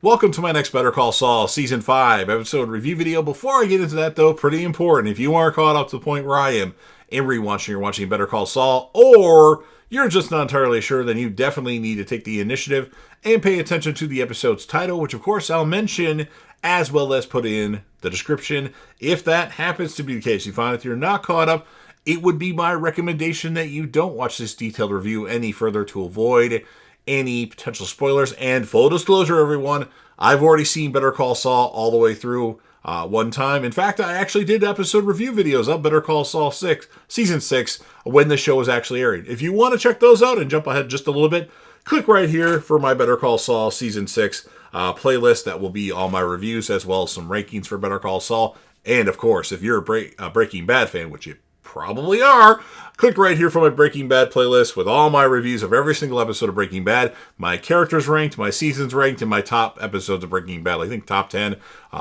Welcome to my next Better Call Saul Season 5 episode review video. Before I get into that, though, pretty important. If you are caught up to the point where I am in rewatching or watching Better Call Saul, or you're just not entirely sure, then you definitely need to take the initiative and pay attention to the episode's title, which of course I'll mention as well as put in the description. If that happens to be the case, you find if you're not caught up, it would be my recommendation that you don't watch this detailed review any further to avoid any potential spoilers. And full disclosure, everyone, I've already seen Better Call Saul all the way through one time. In fact, I actually did episode review videos of Better Call Saul Season 6, when the show was actually airing. If you want to check those out and jump ahead just a little bit, click right here for my Better Call Saul Season 6 playlist. That will be all my reviews as well as some rankings for Better Call Saul. And of course, if you're a Breaking Bad fan, which you probably are, click right here for my Breaking Bad playlist with all my reviews of every single episode of Breaking Bad, my characters ranked, my seasons ranked, and my top episodes of Breaking Bad. I think top 10.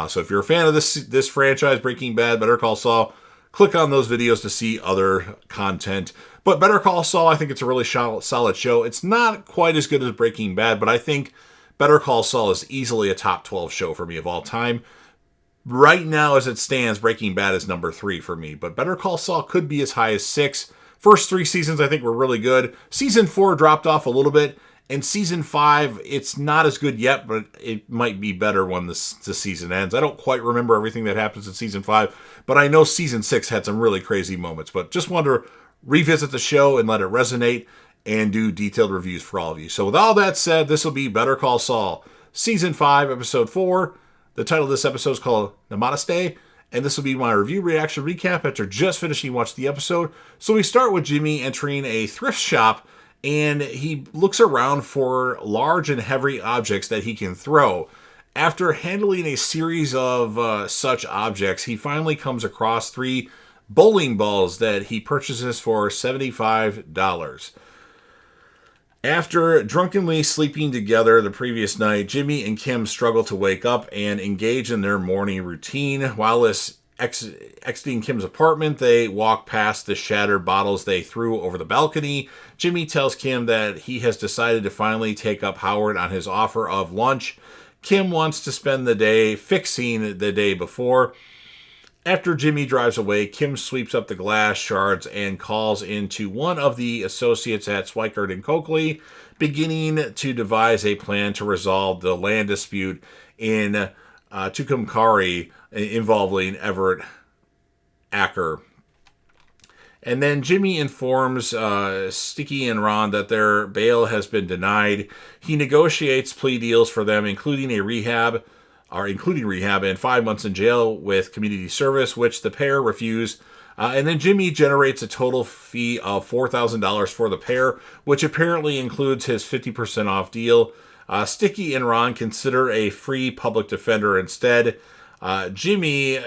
So if you're a fan of this franchise, Breaking Bad, Better Call Saul, click on those videos to see other content. But Better Call Saul, I think it's a really solid show. It's not quite as good as Breaking Bad, but I think Better Call Saul is easily a top 12 show for me of all time. Right now, as it stands, Breaking Bad is number 3 for me, but Better Call Saul could be as high as 6. First 3 seasons, I think, were really good. Season 4 dropped off a little bit, and Season 5, it's not as good yet, but it might be better when the season ends. I don't quite remember everything that happens in Season 5, but I know Season 6 had some really crazy moments. But just want to revisit the show and let it resonate and do detailed reviews for all of you. So with all that said, this will be Better Call Saul, Season 5, Episode 4. The title of this episode is called Namaste, and this will be my review reaction recap after just finishing watching the episode. So we start with Jimmy entering a thrift shop, and he looks around for large and heavy objects that he can throw. After handling a series of such objects, he finally comes across 3 bowling balls that he purchases for $75. After drunkenly sleeping together the previous night, Jimmy and Kim struggle to wake up and engage in their morning routine. While exiting Kim's apartment, they walk past the shattered bottles they threw over the balcony. Jimmy tells Kim that he has decided to finally take up Howard on his offer of lunch. Kim wants to spend the day fixing the day before. After Jimmy drives away, Kim sweeps up the glass shards and calls into one of the associates at Swikert and Coakley, beginning to devise a plan to resolve the land dispute in Tucumcari involving Everett Acker. And then Jimmy informs Sticky and Ron that their bail has been denied. He negotiates plea deals for them, including rehab and 5 months in jail with community service, which the pair refuse. And then Jimmy generates a total fee of $4,000 for the pair, which apparently includes his 50% off deal. Sticky and Ron consider a free public defender instead. Jimmy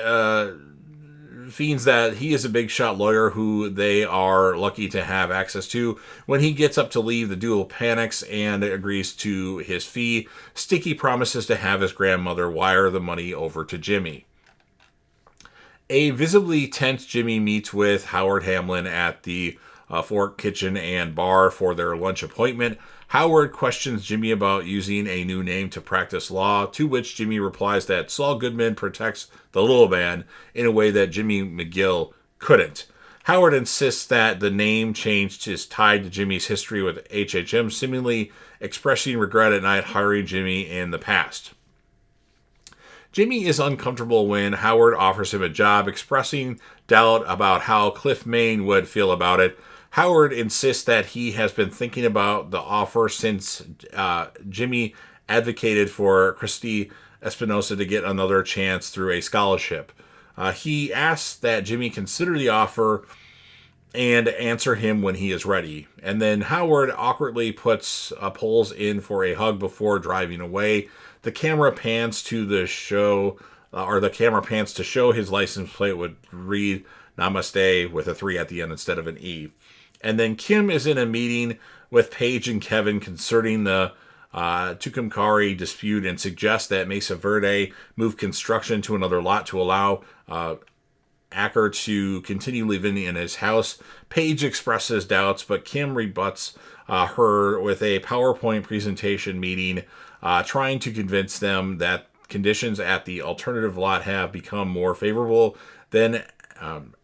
feigns that he is a big shot lawyer who they are lucky to have access to. When he gets up to leave, the duo panics and agrees to his fee. Sticky promises to have his grandmother wire the money over to Jimmy. A visibly tense Jimmy meets with Howard Hamlin at the Fork Kitchen and Bar for their lunch appointment. Howard questions Jimmy about using a new name to practice law, to which Jimmy replies that Saul Goodman protects the little man in a way that Jimmy McGill couldn't. Howard insists that the name change is tied to Jimmy's history with HHM, seemingly expressing regret at not hiring Jimmy in the past. Jimmy is uncomfortable when Howard offers him a job, expressing doubt about how Cliff Main would feel about it. Howard insists that he has been thinking about the offer since Jimmy advocated for Christy Espinosa to get another chance through a scholarship. He asks that Jimmy consider the offer and answer him when he is ready. And then Howard awkwardly puts Poles in for a hug before driving away. The camera pans to show his license plate would read Namaste with a 3 at the end instead of an E. And then Kim is in a meeting with Paige and Kevin concerning the Tucumcari dispute and suggests that Mesa Verde move construction to another lot to allow Acker to continue living in his house. Paige expresses doubts, but Kim rebuts her with a PowerPoint presentation meeting trying to convince them that conditions at the alternative lot have become more favorable than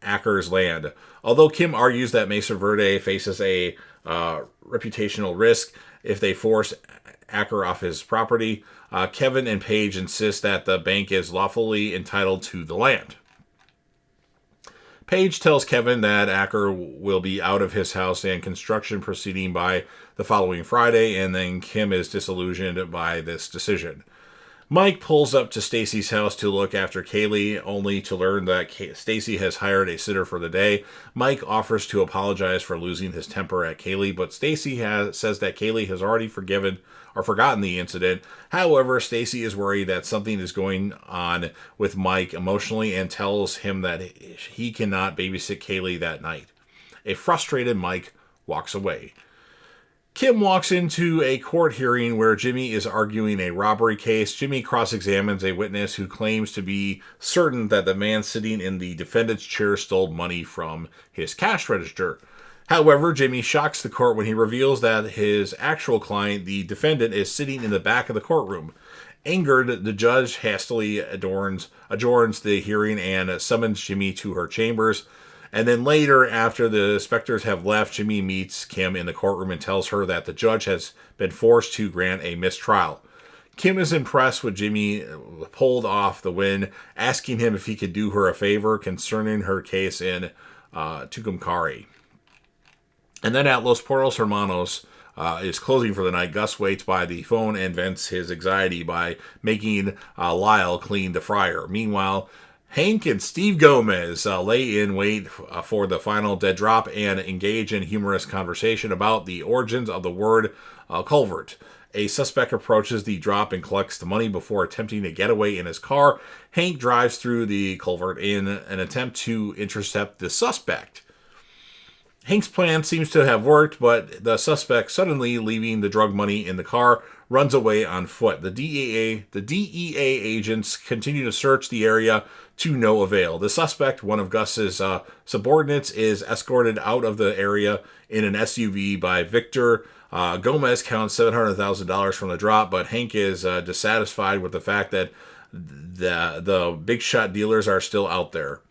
Acker's land. Although Kim argues that Mesa Verde faces a reputational risk if they force Acker off his property, Kevin and Paige insist that the bank is lawfully entitled to the land. Paige tells Kevin that Acker will be out of his house and construction proceeding by the following Friday, and then Kim is disillusioned by this decision. Mike pulls up to Stacy's house to look after Kaylee, only to learn that Stacy has hired a sitter for the day. Mike offers to apologize for losing his temper at Kaylee, but Stacy says that Kaylee has already forgotten the incident. However, Stacy is worried that something is going on with Mike emotionally and tells him that he cannot babysit Kaylee that night. A frustrated Mike walks away. Kim walks into a court hearing where Jimmy is arguing a robbery case. Jimmy cross-examines a witness who claims to be certain that the man sitting in the defendant's chair stole money from his cash register. However, Jimmy shocks the court when he reveals that his actual client, the defendant, is sitting in the back of the courtroom. Angered, the judge hastily adjourns the hearing and summons Jimmy to her chambers. And then later, after the specters have left, Jimmy meets Kim in the courtroom and tells her that the judge has been forced to grant a mistrial. Kim is impressed with Jimmy pulled off the win, asking him if he could do her a favor concerning her case in Tucumcari. And then at Los Portos Hermanos is closing for the night. Gus waits by the phone and vents his anxiety by making Lyle clean the fryer. Meanwhile, Hank and Steve Gomez lay in wait for the final dead drop and engage in humorous conversation about the origins of the word culvert. A suspect approaches the drop and collects the money before attempting a getaway in his car. Hank drives through the culvert in an attempt to intercept the suspect. Hank's plan seems to have worked, but the suspect, suddenly leaving the drug money in the car, runs away on foot. The DEA agents continue to search the area to no avail. The suspect, one of Gus's subordinates, is escorted out of the area in an SUV by Victor. Gomez counts $700,000 from the drop, but Hank is dissatisfied with the fact that the big shot dealers are still out there.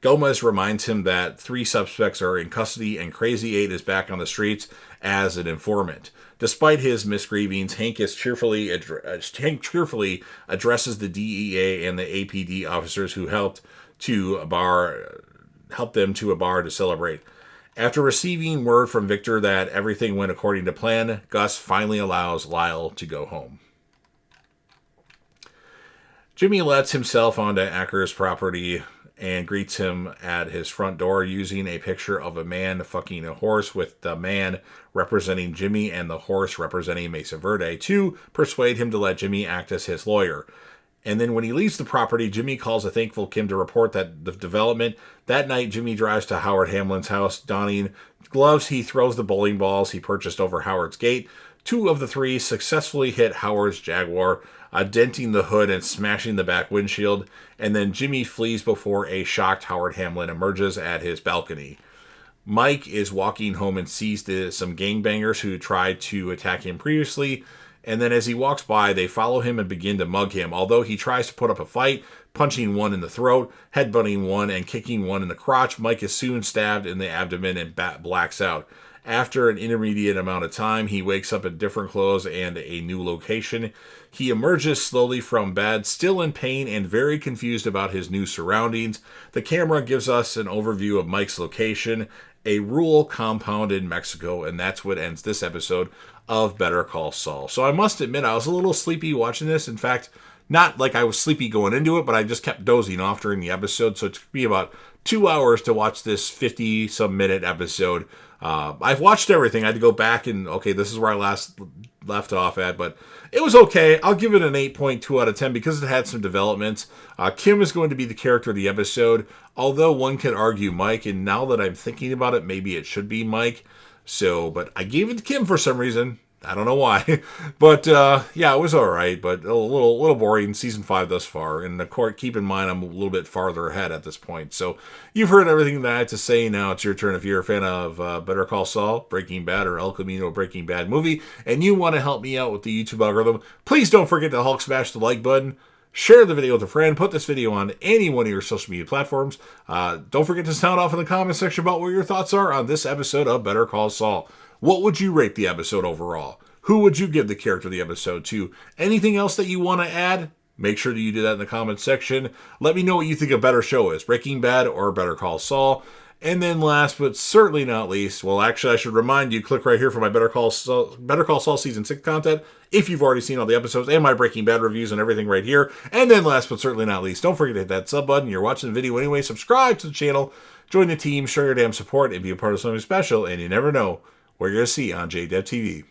Gomez reminds him that 3 suspects are in custody and Crazy 8 is back on the streets as an informant. Despite his misgivings, Hank cheerfully addresses the DEA and the APD officers who helped them to a bar to celebrate. After receiving word from Victor that everything went according to plan, Gus finally allows Lyle to go home. Jimmy lets himself onto Acker's property and greets him at his front door using a picture of a man fucking a horse, with the man representing Jimmy and the horse representing Mesa Verde, to persuade him to let Jimmy act as his lawyer. And then when he leaves the property, Jimmy calls a thankful Kim to report that the development. That night, Jimmy drives to Howard Hamlin's house. Donning gloves, he throws the bowling balls he purchased over Howard's gate. 2 of the 3 successfully hit Howard's Jaguar, denting the hood and smashing the back windshield, and then Jimmy flees before a shocked Howard Hamlin emerges at his balcony. Mike is walking home and sees some gangbangers who tried to attack him previously, and then as he walks by, they follow him and begin to mug him. Although he tries to put up a fight, punching one in the throat, headbutting one, and kicking one in the crotch, Mike is soon stabbed in the abdomen and blacks out. After an intermediate amount of time, he wakes up in different clothes and a new location. He emerges slowly from bed, still in pain and very confused about his new surroundings. The camera gives us an overview of Mike's location, a rural compound in Mexico, and that's what ends this episode of Better Call Saul. So I must admit, I was a little sleepy watching this. In fact, not like I was sleepy going into it, but I just kept dozing off during the episode, so it took me about 2 hours to watch this 50-some minute episode. I've watched everything. I had to go back and, okay, this is where I last left off at, but it was okay. I'll give it an 8.2 out of 10 because it had some developments. Kim is going to be the character of the episode, although one could argue Mike, and now that I'm thinking about it, maybe it should be Mike. So, but I gave it to Kim for some reason. I don't know why, but yeah, it was all right, but a little boring. Season 5 thus far, and of course, keep in mind I'm a little bit farther ahead at this point. So you've heard everything that I had to say. Now it's your turn. If you're a fan of Better Call Saul, Breaking Bad, or El Camino, Breaking Bad movie, and you want to help me out with the YouTube algorithm, please don't forget to Hulk smash the like button. Share the video with a friend. Put this video on any one of your social media platforms. Don't forget to sound off in the comment section about what your thoughts are on this episode of Better Call Saul. What would you rate the episode overall? Who would you give the character of the episode to? Anything else that you want to add? Make sure that you do that in the comment section. Let me know what you think a better show is, Breaking Bad or Better Call Saul. And then last but certainly not least, well, actually, I should remind you, click right here for my Better Call Saul Season 6 content, if you've already seen all the episodes, and my Breaking Bad reviews and everything right here. And then last but certainly not least, don't forget to hit that sub button. You're watching the video anyway. Subscribe to the channel, join the team, show your damn support, and be a part of something special. And you never know what you're going to see on JDevTV.